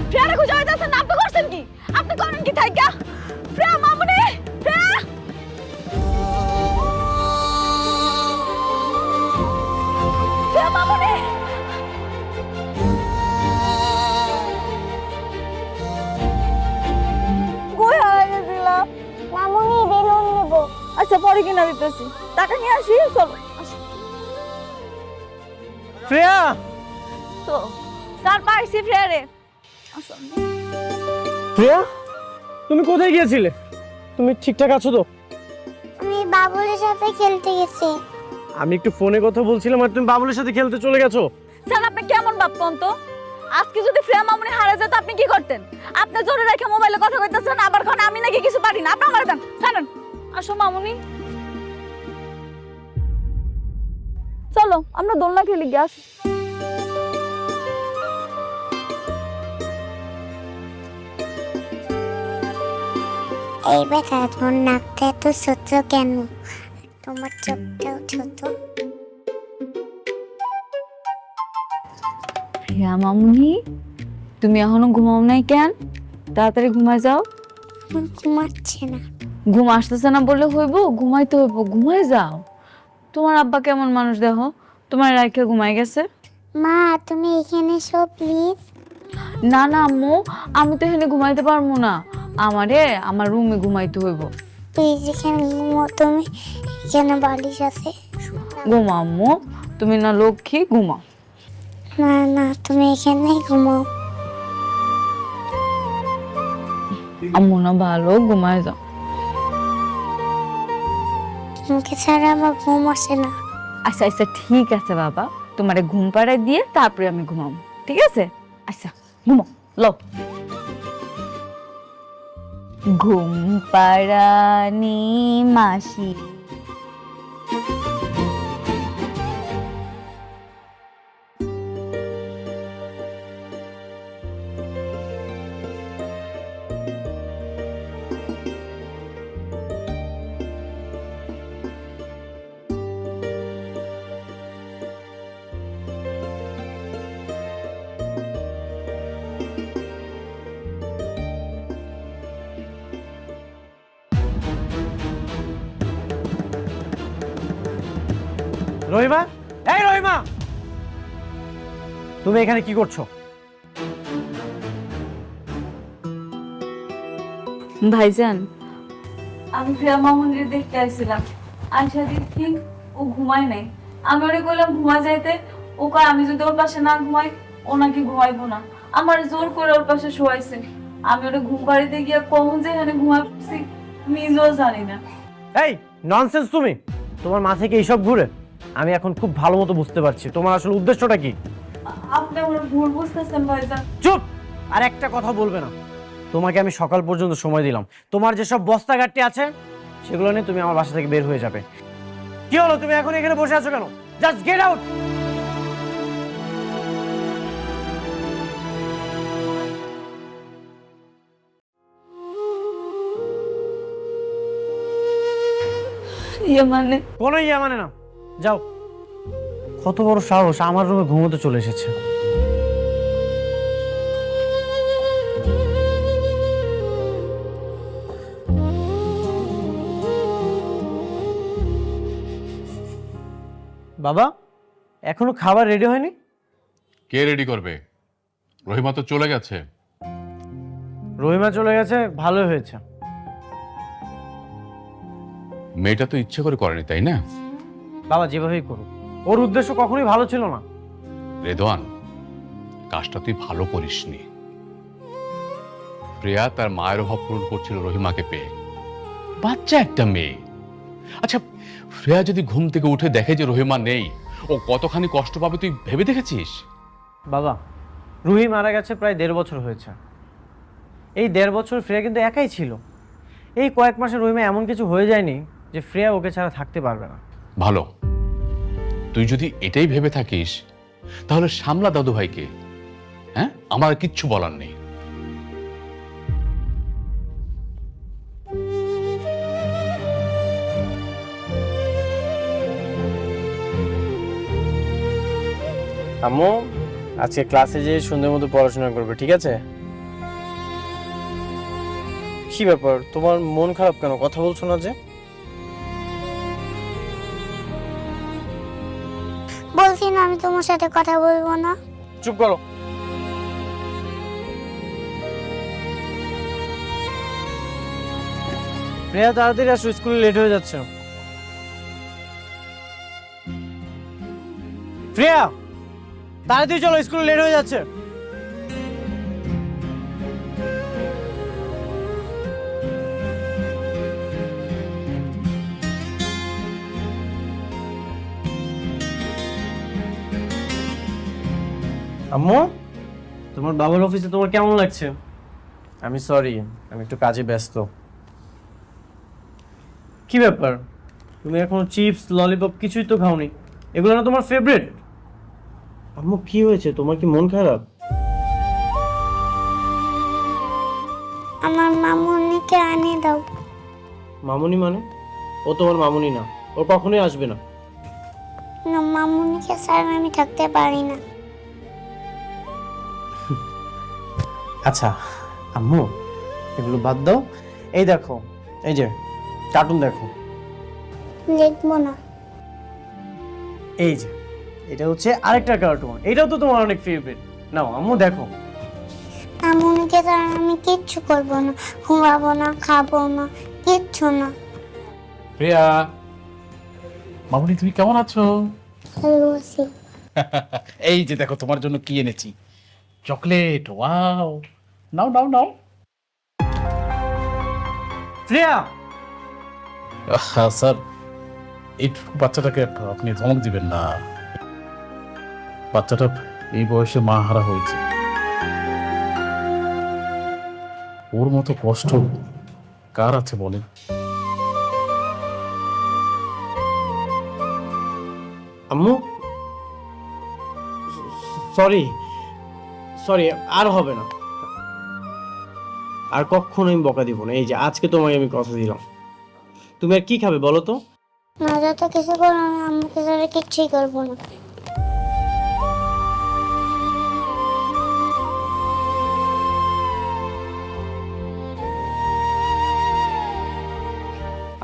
S3: ফ্রেয়ারে খুঁজে হইতাছেন না? আপনি করছেন কি? আপনি করেন কি থাইকা? ফ্রেয়া মামুনি, ফ্রেয়া, ফ্রেয়া মামুনি। কই হারাই গেছিলাম?
S2: মামুনি বেলুন নেব।
S3: আচ্ছা পরে কিনা দিতেছি, টাকা নিয়ে আসি। চলো আসো।
S1: শ্রেয়া,
S3: তো স্যার পাইছি ফ্রেয়ারে। আসো।
S1: শ্রেয়া, তুমি কোথায় গিয়েছিলে? তুমি ঠিকঠাক আছো তো?
S2: আমি বাবুলের সাথে খেলতে গেছি।
S1: আমি একটু ফোনে কথা বলছিলাম আর তুমি বাবুলের সাথে খেলতে চলে গেছো।
S3: স্যার আপনি কেমন ভাবতেন তো? আজকে যদি ফ্রেয়া মামুনি হারা যেত আপনি কি করতেন? আপনি জোরে রেখে মোবাইলে কথা কইতেছেন, আবার কোন আমি নাকি কিছু পারি না। আপনি আমার দেন, জানেন? আসো মামুনি, চলো আমরা দোলনা খেলি গিয়ে আসি।
S2: এই বেটা, তোমার নাকটা এত ছোট কেন? তোমার চোখটাও ছোট।
S8: প্রিয়া মামুনি, তুমি এখনো ঘুমাও নাই কেন? তাড়াতাড়ি ঘুমায় যাও।
S2: আমার ঘুমাচ্ছে না।
S8: ঘুম আসতেছে না বললে হইব? ঘুমাইতে হইব, ঘুমায় যাও। তোমার আব্বা কেমন মানুষ দেখো, তোমার রাইখে ঘুমাই গেছে।
S2: মা, তুমি এখানে এসো প্লিজ।
S8: না না আম্মু, আমি তো এখানে ঘুমাইতে পারবো না, আমারে আমার রুমে ঘুমাইতে হইব।
S2: প্লিজ এখানে ঘুমো তুমি। এখানে বালিশ আছে।
S8: ঘুমা আম্মু, তুমি না লক্ষ্মী, ঘুমা।
S2: না না, তুমি এখানেই ঘুমাও।
S8: আম্মু না ভালো, ঘুমায় যাও।
S2: তোমাকে ছাড়া আমার ঘুম আসে না।
S8: আচ্ছা আচ্ছা ঠিক আছে বাবা, তোমারে ঘুম পাড়ায় দিয়ে তারপরে আমি ঘুমাবো, ঠিক আছে? আচ্ছা ঘুমো, লো। ঘুম পাড়ানি মাসি।
S1: রহিমা, এই রহিমা, তুমি এখানে কি করছো?
S8: ভাইজান, আমি প্রিয়া মামুনির দেখতে আসছিলাম, আয়সা দেখি ও ঘুমায় নাই। আমি ওরে কইলাম ঘুমা যাইতে, ও কয় আমি যদি ওর পাশে না ঘুমাই ও নাকি ঘুমাইবো না। আমার জোর করে ওর পাশে শোয়াইছে। আমি ওরে ঘুম পাড়িতে গিয়ে কখন যে এখানে ঘুমাইছি নিজেও জানি না।
S1: এই ননসেন্স, তুমি, তোমার মাথায় কি এইসব ঘুরে? আমি এখন খুব ভালো মতো বুঝতে পারছি তোমার আসলে উদ্দেশ্যটা কি।
S8: আপনি আমার ভুল বুঝতেছেন ভাইজান।
S1: চুপ, আর একটা কথা বলবে না। তোমাকে আমি সকাল পর্যন্ত সময় দিলাম, তোমার যেসব বস্তা ঘাটতি আছে সেগুলো নিয়ে তুমি আমার বাসা থেকে বের হয়ে যাবে। কি হলো, তুমি এখন এখানে বসে আছো কেন? Just get out.
S8: ইয়ে মানে
S1: কোনো ইয়ে মানে না, যাও। কত বড় সাহস, আমার রুমে ঘুমোতে চলে এসেছে। বাবা, এখনো খাবার রেডি হয়নি?
S4: কে রেডি করবে? রহিমা তো চলে গেছে।
S1: রহিমা চলে গেছে, ভালোই হয়েছে।
S4: মেয়েটা তো ইচ্ছে করে করেনি, তাই না?
S1: বাবা যেভাবেই করুক, ওর উদ্দেশ্য কখনোই ভালো ছিল না।
S4: রেদওয়ান, কাজটা তুই ভালো করিসনি। প্রিয়া তার মায়ের অভাব পূরণ করছিল রহিমাকে পেয়ে, বাচ্চা একটা মেয়ে। আচ্ছা, প্রিয়া যদি ঘুম থেকে উঠে দেখে যে রহিমা নেই, ও কতখানি কষ্ট পাবে তুই ভেবে দেখেছিস?
S1: বাবা, রুহি মারা গেছে প্রায় 1.5 বছর হয়েছে। এই 1.5 বছর ফ্রেয়া কিন্তু একাই ছিল। এই কয়েক মাসে রহিমা এমন কিছু হয়ে যায়নি যে ফ্রেয়া ওকে ছাড়া থাকতে পারবে না।
S4: ভালো, তুই যদি এটাই ভেবে থাকিস তাহলে সামলা দাদু ভাইকে। হ্যাঁ, আমার আর কিচ্ছু বলার নেই।
S1: আম্মু আজকে ক্লাসে যেয়ে সুন্দর মতো পড়াশোনা করবে, ঠিক আছে? কি ব্যাপার, তোমার মন খারাপ কেন? কথা বলছো না যে?
S2: বলছি না আমি তোমার সাথে কথা বলবো না।
S1: চুপ করো। প্রিয়া তাড়াতাড়ি আসো, স্কুলে লেট হয়ে যাচ্ছে। প্রিয়া তাড়াতাড়ি চলো, স্কুলে লেট হয়ে যাচ্ছে। আম্মু, তোমার বাবার অফিসে তোমার কেমন লাগছে? আমি সরি, আমি একটু কাজে ব্যস্ত। কি ব্যাপার, তুমি এখনো চিপস ললিপপ কিছুই তো খাওনি? এগুলো না তোমার ফেভারিট? আম্মু কি হয়েছে, তোমার কি মন খারাপ?
S2: আমার মামুনিকে আনিয়ে দাও।
S1: মামুনি মানে? ও তোমার মামুনি না, ও কখনোই আসবে না।
S2: না, মামুনিকে ছাড়া আমি থাকতে পারি না।
S1: আচ্ছা আম্মু, এগুলো বাদ দাও। এই দেখো, এই যে কার্টুন দেখো।
S2: দেখবো না।
S1: এই যে এটা হচ্ছে আরেকটা কার্টুন, এটাও তো তোমার অনেক ফেভারিট। নাও আম্মু দেখো।
S2: মামুনিকে ছাড়া আমি কিচ্ছু করবো না, ঘুমাবো না, খাবো না, কিচ্ছু না।
S7: প্রিয়া, মামুনি তুমি কেমন আছো?
S2: ভালো আছি।
S7: এই যে দেখো তোমার জন্য কি এনেছি, চকলেট। ওয়াও, নাও নাও নাও।
S1: প্রিয়া,
S7: স্যার এইটুকু বাচ্চাটাকে আপনি ধমক দিবেন না। বাচ্চাটা এই বয়সে মা হারা হয়েছে, ওর মতো কষ্ট কার আছে বলেন?
S1: আম্মু সরি সরি, আর হবে না, আর কখনো আমি বকা দিব না। এই যে আজকে তোমাকে আমি কথা দিলাম। তুমি আর কি খাবে বলো তো?
S2: না, যত কিছু করো আমি আম্মুকে ছাড়া কিচ্ছুই করবো না।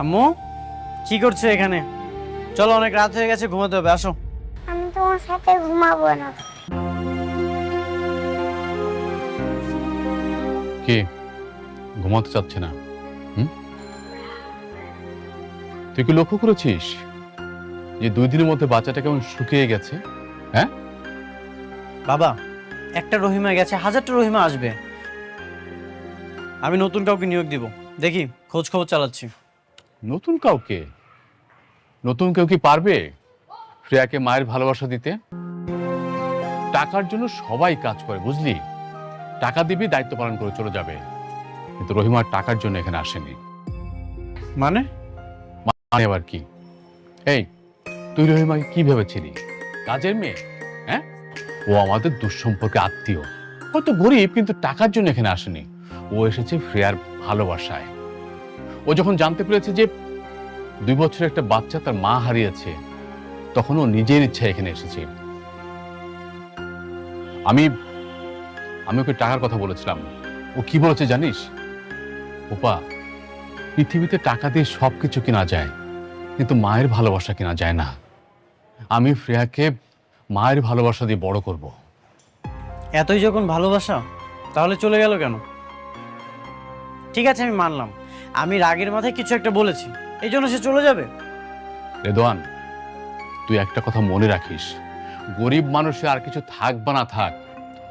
S1: আম্মু কি করছো এখানে? চলো, অনেক রাত হয়ে গেছে, ঘুমাতে হবে, আসো।
S2: আমি তোমার সাথে ঘুমাবো না।
S4: কে ঘুমাতে চাচ্ছে না? তুই কি লক্ষ্য করেছিস যে 2 দিনের মধ্যে বাচ্চাটা কেমন শুকিয়ে গেছে? হ্যাঁ
S1: বাবা, একটা রহিমা গেছে, 1000টা রহিমা আসবে। আমি নতুন কাউকে নিয়োগ দিব, দেখি খোঁজ খবর চালাচ্ছি।
S4: নতুন কাউকে? নতুন কেউ কি পারবে শ্রেয়াকে মায়ের ভালোবাসা দিতে? টাকার জন্য সবাই কাজ করে, বুঝলি? টাকা দিবি, দায়িত্ব পালন করে চলে যাবে। কিন্তু রহিমার টাকার জন্য এখানে আসেনি।
S1: মানে?
S4: মানে আবার কি? এই, তুই রহিমাকে কি ভেবেছিলি? কাজের মেয়ে? হ্যাঁ, ও আমাদের দুঃসম্পর্কে আত্মীয়, হয়তো গরিব, কিন্তু টাকার জন্য এখানে আসেনি। ও এসেছে শ্রেয়ার ভালোবাসায়। ও যখন জানতে পেরেছে যে 2 বছরের একটা বাচ্চা তার মা হারিয়েছে, তখন ও নিজের ইচ্ছায় এখানে এসেছে। আমি ওকে টাকার কথা বলেছিলাম, ও কি বলেছে জানিস? ওপা, পৃথিবীতে টাকা দিয়ে সবকিছু কেনা যায়, কিন্তু মায়ের ভালোবাসা কেনা যায় না। আমি শ্রেয়াকে মায়ের ভালোবাসা দিয়ে বড় করব।
S1: এতই যখন ভালোবাসা, তাহলে চলে গেল কেন? ঠিক আছে, আমি মানলাম, আমি রাগের মাথায় কিছু একটা বলেছি, এই জন্য সে চলে যাবে।
S4: রেদওয়ান, তুই একটা কথা মনে রাখিস, গরিব মানুষের আর কিছু থাক বা না থাক,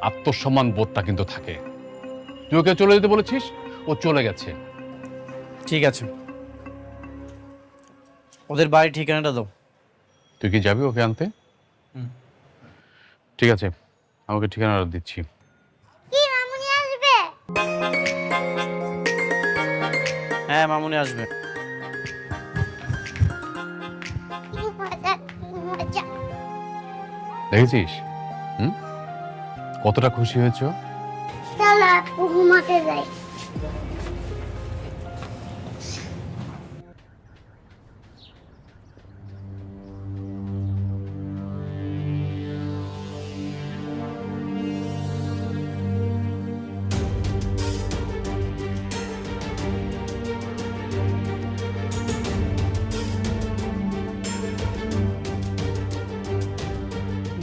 S4: আত্মসম্মান বোধটা কিন্তু থাকে। তুই ওকে চলে যেতে বলেছিস, ও চলে গেছে।
S1: ঠিক আছে, ওদের বাড়ির ঠিকানাটা দাও।
S4: তুই কি যাবি ওকে আনতে? ঠিক আছে, আমাকে ঠিকানাটা দিচ্ছি।
S2: কি মামুনি আসবে?
S1: হ্যাঁ, মামুনি আসবে।
S2: কি মজা, কি মজা।
S4: দেখেছিস কতটা খুশি হয়েছ?
S2: চলো আপু ঘুমাতে যাই।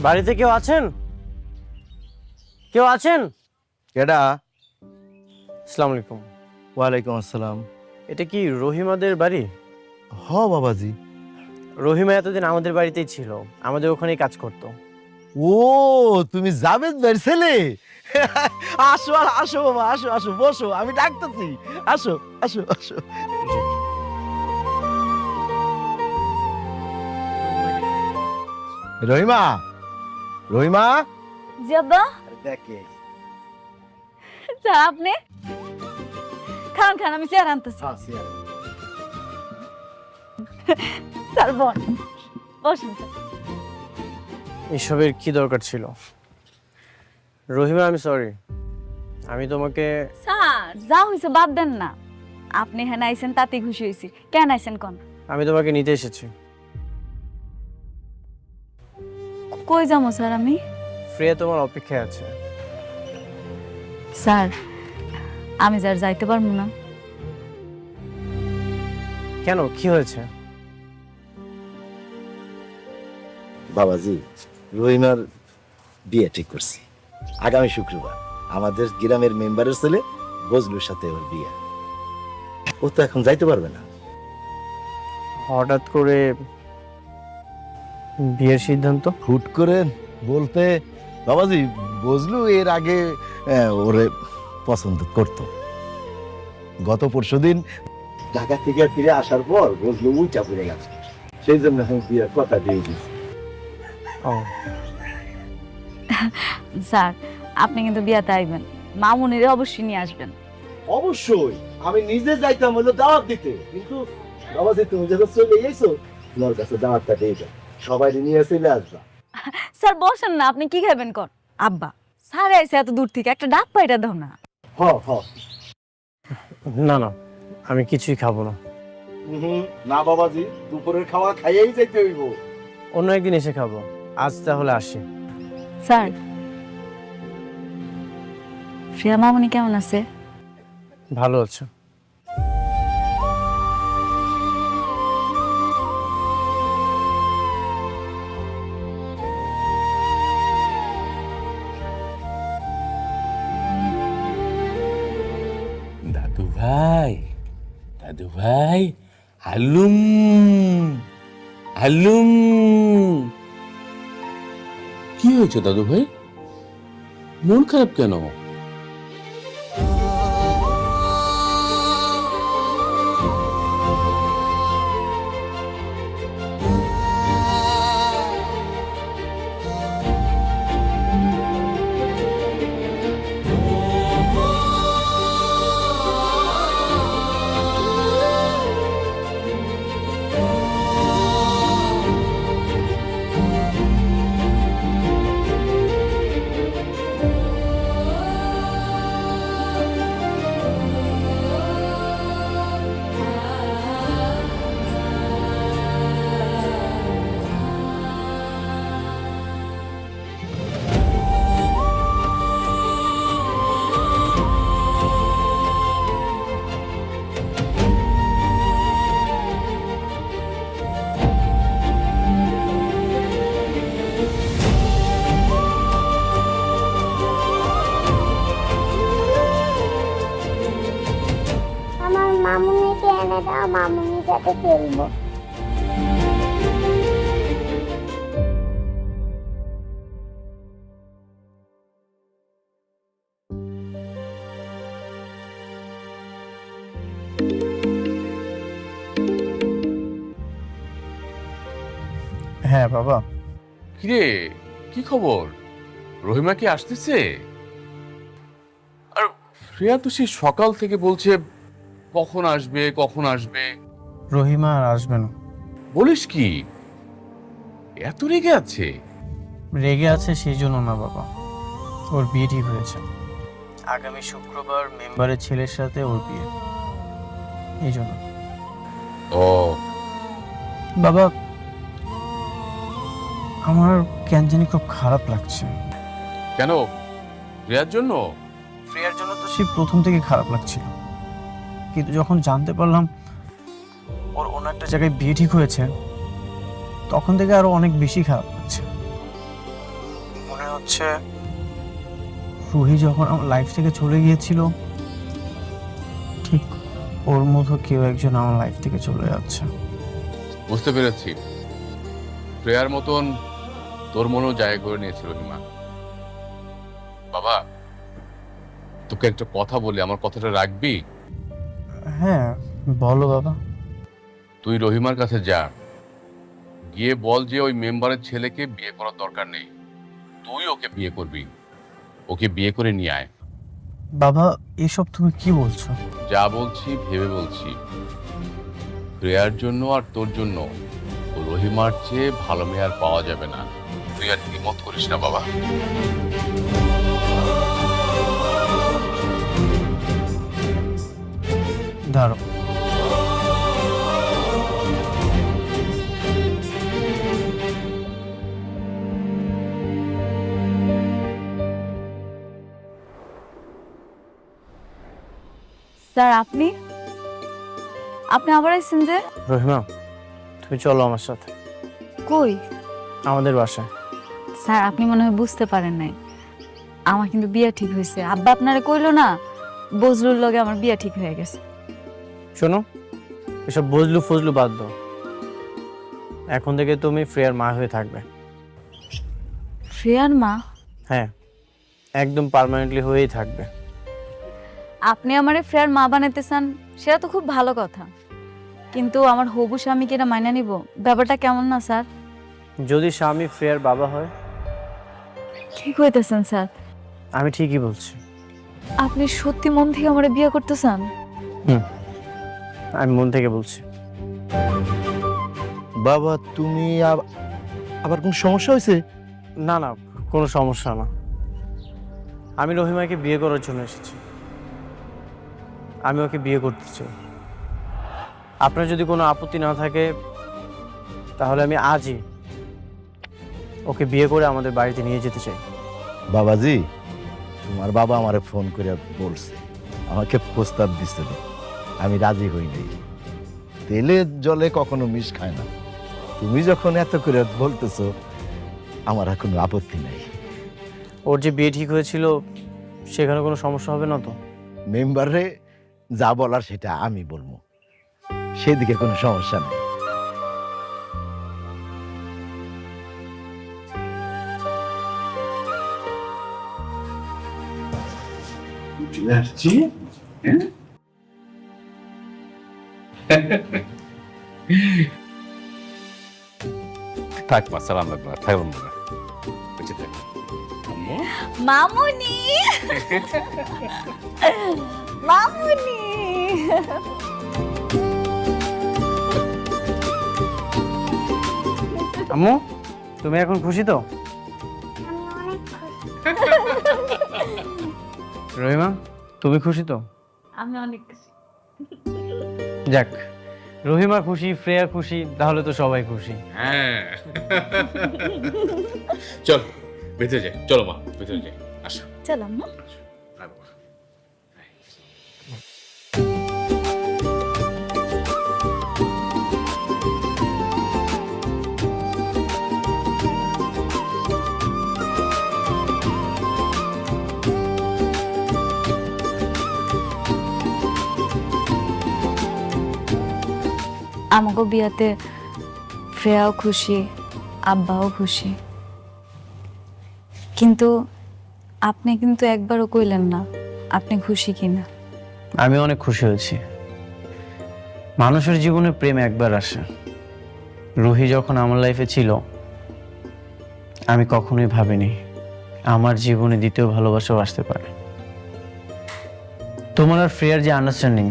S1: বাড়িতে কেউ আছেন? কেউ আছেন?
S9: কেডা?
S1: আসসালামু আলাইকুম।
S9: ওয়ালাইকুম আসসালাম।
S1: এটা কি রহিমাদের বাড়ি?
S9: হ বাবাজি।
S1: রহিমা এতদিন আমাদের বাড়িতেই ছিল, আমাদের ওখানেই কাজ করতো।
S9: ও তুমি জাবেদ ভাইয়ের ছেলে? আসো আসো বাবা, আসো আসো, বসো, আমি ডাকতেছি। আসো আসো আসো। রহিমা, রহিমা,
S3: জি আব্বা।
S9: দেখে
S3: স্যার আপনি খান খান, আমি চেয়ার আনতেছি। স্যার বসুন স্যার।
S1: এসবের কি দরকার ছিল? রহিমা, আমি সরি। আমি তোমাকে
S3: স্যার যা হয়েছে বাদ দেন না, আপনি এখানে আইছেন তাতেই খুশি হয়েছি। কেন আইছেন কোন?
S1: আমি তোমাকে নিতে এসেছি।
S3: কই যাবো স্যার আমি?
S1: ফ্রিয়া তোমার অপেক্ষায় আছে।
S3: স্যার আমি যার যাইতে পারবো না।
S1: কেন, কি হয়েছে?
S9: বাবাজি, রহিমার বিয়ে ঠিক করছি আগামী শুক্রবার। আমাদের গ্রামের মেম্বারের ছেলে বজলুর সাথে ওর বিয়ে। ও তো এখন যাইতে পারবে না।
S1: হঠাৎ করে বিয়ের সিদ্ধান্ত?
S9: হুট করে বলতে বাবাজি, বজলু এর আগে ওরে পছন্দ করত। গত পরশুদিন ঢাকা থেকে ফিরে আসার পর বজলু উইটা পড়ে গেছে, সেই জন্য আমি বিয়ের কথা দিয়ে দিচ্ছি।
S1: ও,
S3: স্যার আপনি কিন্তু বিয়াতে আইবেন, মামুনিরে অবশ্যই নিয়ে আসবেন।
S9: অবশ্যই আমি নিজে যাইতাম হলো দাওয়াত দিতে, কিন্তু বাবাজি তুমি যখন চলে এসো, তোমার কাছে দাওয়াতটা দিয়ে যাও, সবাই নিয়ে চলে আসবা।
S3: স্যার বসেন না, আপনি কি খাবেন কর? আব্বা স্যার আইছে এত দূর থেকে, একটা ডাব পাইটা দাও না।
S9: হ হ।
S1: না না, আমি কিছুই খাবো না।
S9: না বাবাজি, দুপুরের খাওয়া খাইয়েই যাইতে হইব।
S1: অন্য একদিন এসে খাবো, আজ তাহলে আসি।
S3: স্যার প্রিয়া মামুনি কেমন আছে?
S1: ভালো আছে।
S10: দাদু ভাই, দাদু ভাই, হালুম হালুম। কি হয়েছে দাদু ভাই, মন খারাপ কেন?
S2: আমার মামুনিকে এনে দাও, মামুনির সাথে খেলবো।
S1: হ্যাঁ বাবা।
S4: কিরে, কি খবর? রহিমা কি আসতেছে? আর শ্রেয়া তো সেই সকাল থেকে বলছে কখন আসবে কখন আসবে।
S1: রহিমা আর আসবে না।
S4: বলিস কি, এত রেগে আছে?
S1: রেগে আছে সেই জন্য না বাবা, ওর বিয়ে ঠিক হয়েছে। আগামী শুক্রবার মেম্বারের ছেলের সাথে ওর বিয়ে, এই জন্য।
S4: ও
S1: বাবা, আমার কেন জানি খুব খারাপ লাগছে।
S4: কেন, শ্রেয়ার জন্য?
S1: ফ্রিয়ার জন্য তো সেই প্রথম থেকে খারাপ লাগছিল, কিন্তু যখন জানতে পারলাম ওর অন্য একটা জায়গায় বিয়ে ঠিক হয়েছে, তখন থেকে আরো অনেক বেশি খারাপ লাগছে। হচ্ছে রুহি যখন আমার লাইফ থেকে চলে গিয়েছিল ঠিক ওর মতো কেউ একজন আমার লাইফ থেকে চলে যাচ্ছে।
S4: বুঝতে পেরেছি, প্রেয়ার মতন তোর মনেও জায়গা করে নিয়েছিল রহিমা। বাবা, তোকে একটা কথা বলি, আমার কথাটা রাখবি?
S1: হ্যাঁ বলো বাবা।
S4: তুই রহিমার কাছে যা, গিয়ে বল যে ওই মেম্বারের ছেলেকে বিয়ে করার দরকার নেই, তুই ওকে বিয়ে করবি, ওকে বিয়ে করে নিয়ে আয়।
S1: বাবা এসব তুমি কি বলছো?
S4: যা বলছি ভেবে বলছি, প্রেয়ার জন্য আর তোর জন্য ও রহিমার চেয়ে ভালো মেয়ে আর পাওয়া যাবে না। তুই আর হিম্মত করিস না বাবা।
S1: ধরো।
S3: স্যার আপনি আপনি আবার আইছেন যে?
S1: রহিমা তুমি চলো আমার সাথে
S3: কই?
S1: আমাদের বাসায়।
S3: স্যার আপনি মনে হয় বুঝতে পারেন নাই, আমার কিন্তু বিয়ে ঠিক হয়েছে। আব্বা আপনারে কইলো না বজলুর লগে আমার বিয়ে ঠিক হয়ে গেছে।
S1: শোনো, এসব বজলু ফজলু বাদ দাও। এখন থেকে তুমি ফ্রেয়ার মা হয়ে থাকবে।
S3: ফ্রেয়ার মা?
S1: হ্যাঁ, একদম পার্মানেন্টলি হয়েই থাকবে।
S3: আপনি আমারে ফ্রেয়ার মা বানাইতে চান, সেটা তো খুব ভালো কথা, কিন্তু আমার হবু স্বামী কি এটা মাইনা নিব? ব্যাপারটা কেমন না স্যার?
S1: যদি স্বামী ফ্রেয়ার বাবা হয়?
S3: কি কইতেছেন স্যার?
S1: আমি ঠিকই বলছি।
S3: আপনি সত্যি মন থেকে আমারে বিয়ে করতে চান?
S1: আমি মন থেকে বলছি।
S9: বাবা তুমি আবার কোন সমস্যা হয়েছে?
S1: না না, কোনো সমস্যা না। আমি রহিমাকে বিয়ে করার জন্য এসেছি। আমি ওকে বিয়ে করতে চাই। আপনার যদি কোনো আপত্তি না থাকে তাহলে আমি আজই ওকে বিয়ে করে আমাদের বাড়িতে নিয়ে যেতে চাই।
S9: বাবাজি, তোমার বাবা আমারে ফোন করে বলছে, আমাকে প্রস্তাব দিছিল, আমি রাজি হই নাই। তেলে জলে কখনো মিশ খায় না। তুমি যখন এত করে বলতেছো, আমার আর কোনো আপত্তি নাই।
S1: ওর যে বিয়ে ঠিক হয়েছিল সেখানে কোনো সমস্যা হবে না তো?
S9: মেম্বারে যা বলার সেটা আমি বলবো, সেদিকে কোনো সমস্যা নেই।
S4: থাক মা, সালাম লাগবে না, থাকলাম না, বেঁচে থাক।
S3: মামুনি মামুনি
S1: আম্মু তুমি এখন খুশি তো?
S2: আমি অনেক খুশি।
S1: রহিমা তুমি খুশি তো?
S8: আমি অনেক খুশি।
S1: যাক, রহিমা খুশি, ফ্রেয়া খুশি, তাহলে তো সবাই খুশি।
S4: হ্যাঁ চল ভেতরে যাই, চলো মা ভেতরে যাই, আসো।
S3: চলো মা।
S4: আয় বাবা।
S3: আমাকে বিয়াতে ফ্রেয়াও খুশি, আব্বাও খুশি, কিন্তু আপনি কিন্তু একবারও কইলেন না আপনি খুশি কিনা।
S1: আমি অনেক খুশি হয়েছি। মানুষের জীবনে প্রেম একবার আসে। রুহি যখন আমার লাইফে ছিল আমি কখনোই ভাবিনি আমার জীবনে দ্বিতীয় ভালোবাসাও আসতে পারে। তোমার আর ফ্রেয়ার যে আন্ডারস্ট্যান্ডিং,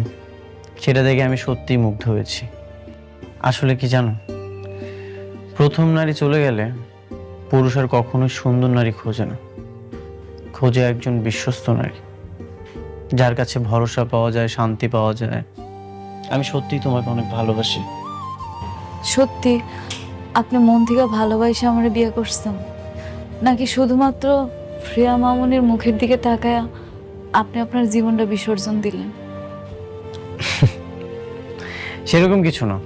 S1: সেটা দেখে আমি সত্যিই মুগ্ধ হয়েছি। আসলে কি জানো, প্রথম নারী চলে গেলে পুরুষ আর কখনোই সুন্দর নারী খোঁজে না, খোঁজে একজন বিশ্বস্ত নারী, যার কাছে ভরসা পাওয়া যায়, শান্তি পাওয়া যায়। আমি সত্যিই তোমাকে অনেক ভালোবাসি।
S3: সত্যি আপনি মন থেকে ভালোবাসে আমার বিয়ে করছেন, নাকি শুধুমাত্র ফ্রেয়া মামুনির মুখের দিকে তাকায় আপনি আপনার জীবনটা বিসর্জন দিলেন?
S1: সেরকম কিছু না।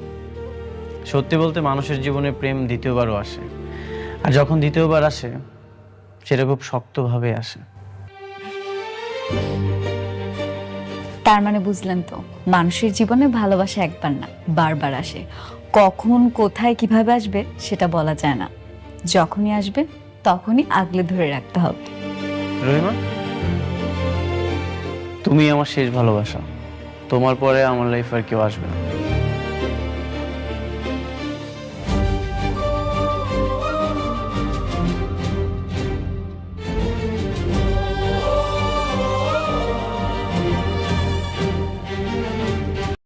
S1: সত্যি বলতে মানুষের জীবনে প্রেম দ্বিতীয়বারও আসে, আর যখন দ্বিতীয়বার আসে সেটা খুব শক্তভাবে আসে।
S5: তার মানে বুঝলেন তো, মানুষের জীবনে ভালোবাসা একবার না, বারবার আসে। কখন কোথায় কিভাবে আসবে সেটা বলা যায় না, যখনই আসবে তখনই আগলে ধরে রাখতে হবে।
S1: রহিমা, তুমি আমার শেষ ভালোবাসা। তোমার পরে আমার লাইফ আর কেউ আসবে না।